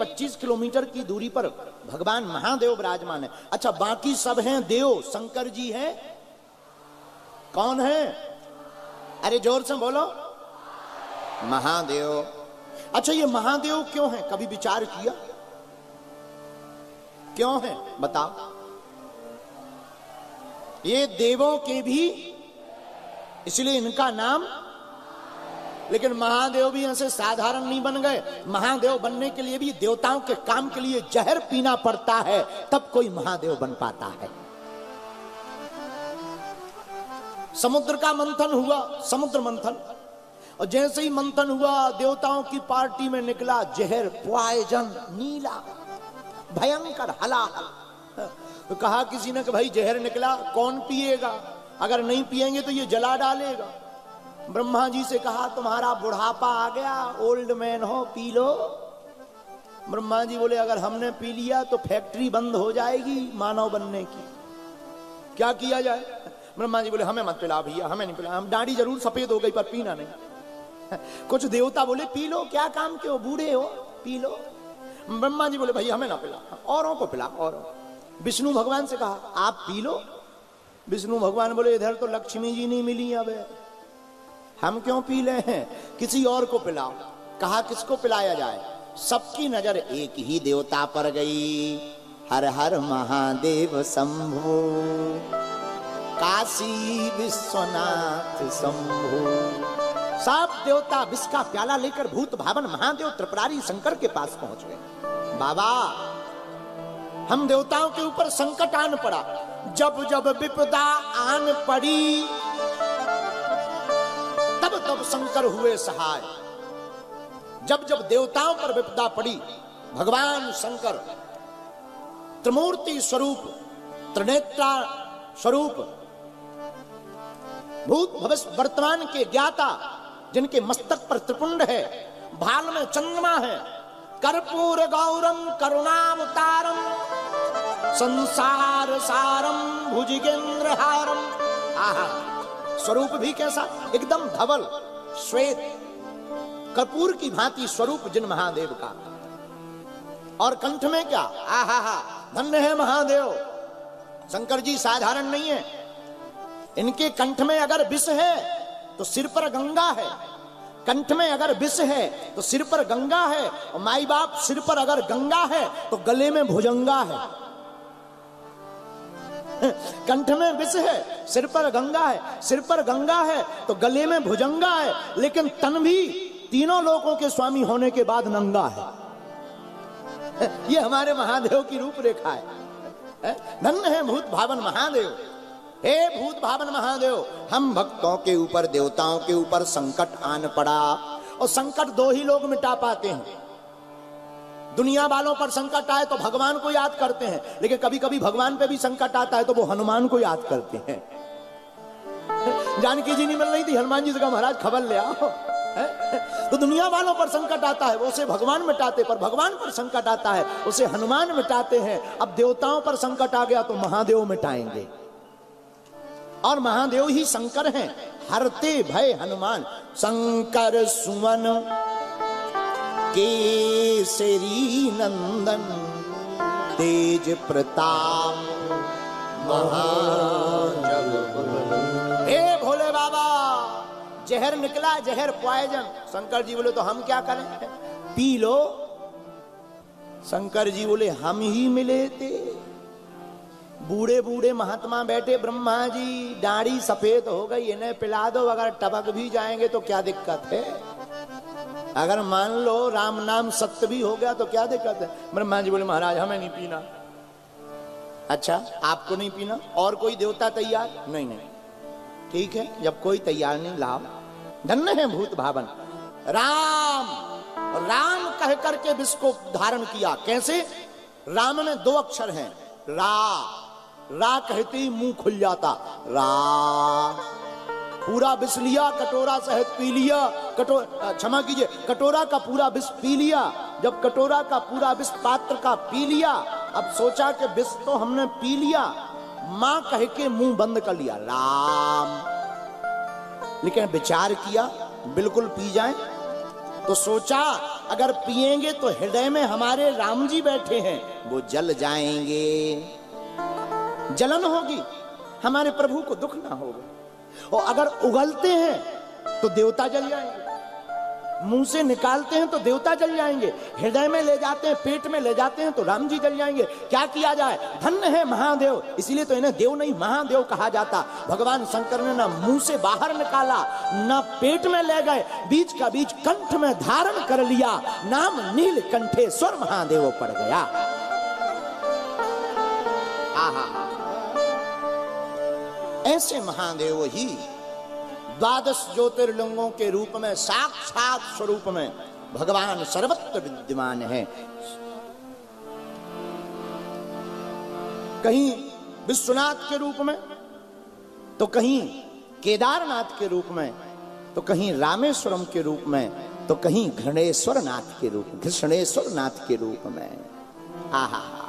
25 kilometre की दूरी पर भगवान महादेव विराजमान है। अच्छा, बाकी सब हैं देव, शंकर जी हैं, कौन है? अरे जोर से बोलो, महादेव। अच्छा, ये महादेव क्यों है, कभी विचार किया क्यों है? बताओ। ये देवों के भी, इसलिए इनका नाम। लेकिन महादेव भी ऐसे साधारण नहीं बन गए। महादेव बनने के लिए भी देवताओं के काम के लिए जहर पीना पड़ता है, तब कोई महादेव बन पाता है। समुद्र का मंथन हुआ, समुद्र मंथन, और जैसे ही मंथन हुआ देवताओं की पार्टी में निकला जहर, पॉइजन, नीला, भयंकर, हलाहल। तो कहा किसी ने कि भाई जहर निकला, कौन पिएगा? अगर नहीं पिएंगे तो ये जला डालेगा। ब्रह्मा जी से कहा तुम्हारा बुढ़ापा आ गया, ओल्ड मैन हो, पी लो। ब्रह्मा जी बोले अगर हमने पी लिया तो फैक्ट्री बंद हो जाएगी मानव बनने की, क्या किया जाए? ब्रह्मा जी बोले हमें मत पिला भैया, हमें नहीं पिला, हम दाढ़ी जरूर सफेद हो गई पर पीना नहीं। कुछ देवता बोले पी लो, क्या काम के हो, बूढ़े हो, पी लो। ब्रह्मा जी बोले भैया हमें ना पिला, औरों को पिला, औरों। विष्णु भगवान से कहा आप पी लो। विष्णु भगवान बोले इधर तो लक्ष्मी जी नहीं मिली, अब हम क्यों पी ले हैं, किसी और को पिलाओ। कहा किसको पिलाया जाए? सबकी नजर एक ही देवता पर गई, हर हर महादेव शंभो, काशी विश्वनाथ शंभो। सब देवता विष का प्याला लेकर भूत भावन महादेव त्रिपुरारी शंकर के पास पहुंच गए। बाबा हम देवताओं के ऊपर संकट आन पड़ा, जब जब विपदा आन पड़ी तब तब शंकर हुए सहाय। जब जब देवताओं पर विपदा पड़ी भगवान शंकर त्रिमूर्ति स्वरूप, त्रिनेत्रा स्वरूप, भूत भविष्य वर्तमान के ज्ञाता, जिनके मस्तक पर त्रिपुंड है, भाल में चंद्रमा है, कर्पूर गौरम करुणावतारम, संसार सारम भुजगेंद्र हारम। आहा, स्वरूप भी कैसा, एकदम धवल श्वेत कपूर की भांति स्वरूप जिन महादेव का। और कंठ में क्या, आहा हा, धन्य है महादेव। शंकर जी साधारण नहीं है, इनके कंठ में अगर विष है तो सिर पर गंगा है, कंठ में अगर विष है तो सिर पर गंगा है, और माई बाप सिर पर अगर गंगा है तो गले में भुजंगा है। कंठ में विष है, सिर पर गंगा है, सिर पर गंगा है तो गले में भुजंगा है, लेकिन तन भी तीनों लोकों के स्वामी होने के बाद नंगा है। ये हमारे महादेव की रूपरेखा है। धन्य है भूत भावन महादेव। हे भूत भावन महादेव, हम भक्तों के ऊपर, देवताओं के ऊपर संकट आन पड़ा, और संकट दो ही लोग मिटा पाते हैं। दुनिया वालों पर संकट आए तो भगवान को याद करते हैं, लेकिन कभी कभी भगवान पे भी संकट आता है तो वो हनुमान को याद करते हैं। जानकी जी नहीं मिल रही थी, हनुमान जी से कहा महाराज खबर ले आओ। तो दुनिया वालों पर संकट आता है वो उसे भगवान मिटाते, पर भगवान पर संकट आता है उसे हनुमान मिटाते हैं। अब देवताओं पर संकट आ गया तो महादेव मिटाएंगे, और महादेव ही शंकर हैं, हरते भय हनुमान। शंकर सुमन केसरी नंदन, तेज प्रताप महाजगबंदन। हे भोले बाबा, जहर निकला, जहर पॉइजन। शंकर जी बोले तो हम क्या करें, पी लो। शंकर जी बोले हम ही मिले थे, बूढ़े बूढ़े महात्मा बैठे, ब्रह्मा जी दाढ़ी सफेद हो गई, इन्हें पिला दो, अगर टपक भी जाएंगे तो क्या दिक्कत है, अगर मान लो राम नाम सत्य भी हो गया तो क्या दिक्कत है। ब्रह्मा जी बोले महाराज हमें नहीं पीना। अच्छा आपको नहीं पीना, और कोई देवता तैयार? नहीं नहीं, ठीक है, जब कोई तैयार नहीं लाओ। धन्य है भूत भावन। राम, राम कह करके विष को धारण किया। कैसे? राम में दो अक्षर हैं, रा, रा कहते ही मुंह खुल जाता, रा। पूरा विष लिया, कटोरा सहित पी लिया, क्षमा कीजिए, कटोरा का पूरा विष पी लिया। जब कटोरा का पूरा विष पात्र का पी लिया, अब सोचा कि विष तो हमने पी लिया, मां कह के मुंह बंद कर लिया, राम। लेकिन विचार किया बिल्कुल पी जाए, तो सोचा अगर पिएंगे तो हृदय में हमारे राम जी बैठे हैं, वो जल जाएंगे, जलन होगी, हमारे प्रभु को दुख ना होगा। और अगर उगलते हैं तो देवता जल जाएंगे, मुंह से निकालते हैं तो देवता जल जाएंगे, हृदय में ले जाते हैं, पेट में ले जाते हैं तो राम जी जल जाएंगे। क्या किया जाए? धन्य है महादेव, इसीलिए तो इन्हें देव नहीं महादेव कहा जाता। भगवान शंकर ने ना मुंह से बाहर निकाला, ना पेट में ले गए, बीच का बीच कंठ में धारण कर लिया, नाम नीलकंठेश्वर महादेव पड़ गया। आहा, ऐसे महादेव ही द्वादश ज्योतिर्लिंगों के रूप में, साक्षात स्वरूप में भगवान सर्वत्र विद्यमान है। कहीं विश्वनाथ के रूप में, तो कहीं केदारनाथ के रूप में, तो कहीं रामेश्वरम के रूप में, तो कहीं घृणेश्वर नाथ के रूप में, कृष्णेश्वर नाथ के रूप में। आहा,